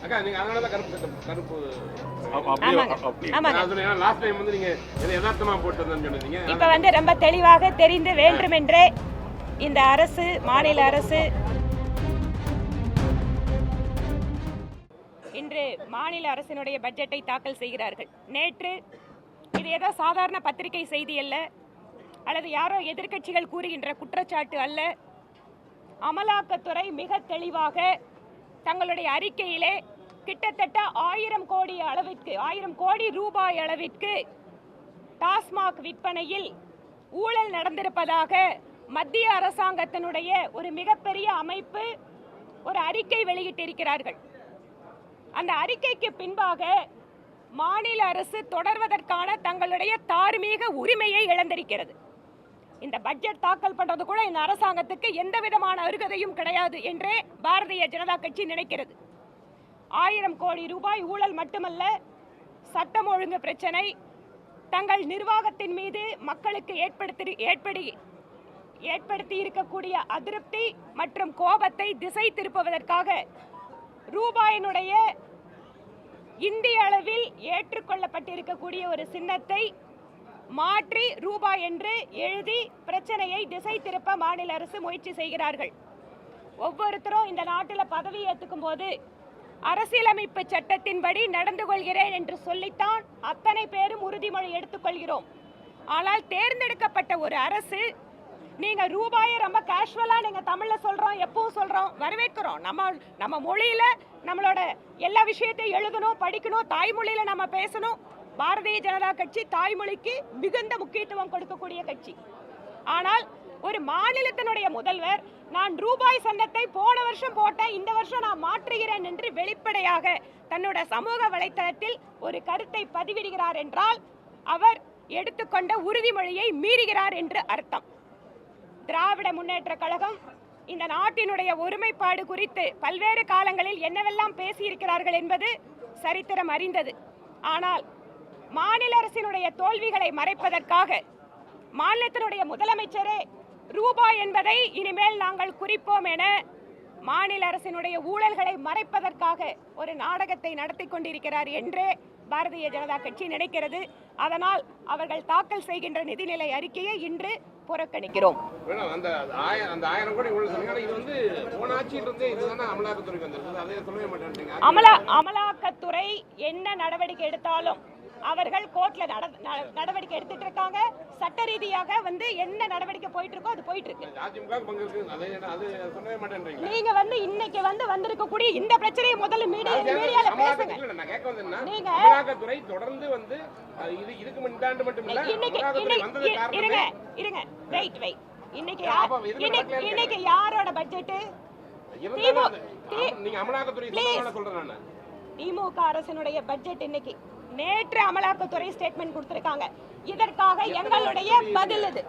அக்கா நீங்க அதனால தான் கருப்பு ஆமாங்க. லாஸ்ட் டைம் வந்து நீங்க யதார்த்தமா போட்டதுன்னு சொன்னீங்க. இப்ப வந்து ரொம்ப தெளிவாக தெரிந்து வேண்டுமென்றே இந்த அரசு, மாநில அரசு இன்று மாநில அரசினுடைய பட்ஜெட்டை தாக்கல் செய்கிறார்கள். நேற்று இது ஏதோ சாதாரண பத்திரிகை செய்தி அல்ல, அல்லது யாரோ எதிர்க்கட்சிகள் கூறுகின்ற குற்றச்சாட்டு அல்ல. அமலாக்கத்துறை மிக தெளிவாக தங்களுடைய அறிக்கையிலே கிட்டத்தட்ட 1000 கோடி ரூபாய் அளவிற்கு டாஸ்மாக் விற்பனையில் ஊழல் நடந்திருப்பதாக மத்திய அரசாங்கத்தினுடைய ஒரு மிகப்பெரிய அமைப்பு ஒரு அறிக்கை வெளியிட்டிருக்கிறார்கள். அந்த அறிக்கைக்கு பின்பாக மாநில அரசு தொடர்வதற்கான தங்களுடைய தார்மீக உரிமையை இழந்திருக்கிறது. இந்த பட்ஜெட் தாக்கல் பண்றது கூட இந்த அரசாங்கத்துக்கு எந்த விதமான அருகதையும் கிடையாது என்றே பாரதிய ஜனதா கட்சி நினைக்கிறது. 1000 கோடி ரூபாய் ஊழல் மட்டுமல்ல, சட்டம் ஒழுங்கு பிரச்சனை, தங்கள் நிர்வாகத்தின் மீது மக்களுக்கு ஏற்படுத்தி இருக்கக்கூடிய அதிருப்தி மற்றும் கோபத்தை திசை திருப்புவதற்காக ரூபாயினுடைய இந்திய அளவில் ஏற்றுக்கொள்ளப்பட்டிருக்கக்கூடிய ஒரு சின்னத்தை மாற்றி ரூபாய் என்று எழுதி பிரச்சனையை திசை திருப்ப மாநில அரசு முயற்சி செய்கிறார்கள். ஒவ்வொருத்தரும் இந்த நாட்டில் பதவி ஏற்றுக்கும் போது அரசியலமைப்பு சட்டத்தின்படி நடந்து கொள்கிறேன் என்று சொல்லித்தான் அத்தனை பேரும் உறுதிமொழி எடுத்துக்கொள்கிறோம். ஆனால் தேர்ந்தெடுக்கப்பட்ட ஒரு அரசு நீங்க ரூபாயை ரொம்ப கேஷுவலா நீங்க தமிழ்ல சொல்றோம், எப்பவும் சொல்றோம், வரவேற்கிறோம். நம்ம மொழியில நம்மளோட எல்லா விஷயத்தையும் எழுதணும், படிக்கணும், தாய்மொழியில நம்ம பேசணும். பாரதிய ஜனதா கட்சி தாய்மொழிக்கு மிகுந்த முக்கியத்துவம் கொடுக்கக்கூடிய கட்சி. ஆனால் ஒரு மாநிலத்தினுடைய முதல்வர் நான் ரூபாய் சன்னத்தை போன வருஷம் போட்டேன், இந்த வருஷம் நான் மாற்றுகிறேன் என்று வெளிப்படையாக தன்னோட சமூக வலைத்தளத்தில் ஒரு கருத்தை பதிவிடுகிறார் என்றால் அவர் எடுத்துக்கொண்ட உறுதிமொழியை மீறுகிறார் என்று அர்த்தம். திராவிட முன்னேற்ற கழகம் இந்த நாட்டினுடைய ஒருமைப்பாடு குறித்து பல்வேறு காலங்களில் என்னவெல்லாம் பேசியிருக்கிறார்கள் என்பது சரித்திரம் அறிந்தது. ஆனால் மாநில அரசினுடைய தோல்விகளை மறைப்பதற்காக மாநிலத்தினுடைய முதலமைச்சரே ரூபாய் என்பதை இனிமேல் நாங்கள் குறிப்போம் என மாநில அரசினுடைய ஊழல்களை மறைப்பதற்காக ஒரு நாடகத்தை நடத்தி கொண்டிருக்கிறார் என்றே பாரதிய ஜனதா கட்சி நினைக்கிறது. அதனால் அவர்கள் தாக்கல் செய்கின்ற நிதிநிலை அறிக்கையை இன்று புறக்கணிக்கிறோம். அந்த 1000 கோடி ஊழல் சொன்னீங்க, இது வந்து போனாட்சியிலிருந்தே இதுதானே அமலாக்கத்துறைக்கு வந்திருக்கு, அதை சொல்லவே மாட்டேன்றீங்க. அமலாக்கத்துறை என்ன நடவடிக்கை எடுத்தாலும் அவர்கள் கோர்ட்ல நடவடிக்கை எடுத்துட்டு இருக்காங்க. சட்ட ரீதியாக வந்து என்ன நடவடிக்கை போயிட்டு இருக்கோ அது போயிட்டு இருக்கு. நீங்க வந்து இன்னைக்கு வந்திருக்கக்கூடிய இந்த பிரச்சனையை முதல்ல மீடியால பேசுங்க. நீங்க அமலாக்கத்துறை தொடர்ந்து வந்து இதுக்கு முன்னாடி மட்டும் இல்ல, இருங்க வெயிட் இன்னைக்கு யாரோட பட்ஜெட்? நீங்க அமலாக்கத்துறை சொல்றேன் நான். திமுக அரசினுடைய பட்ஜெட் இன்னைக்கு. நேற்று அமலாக்கத்துறை ஸ்டேட்மெண்ட் கொடுத்திருக்காங்க. இதற்காக எங்களுடைய பதில் இது.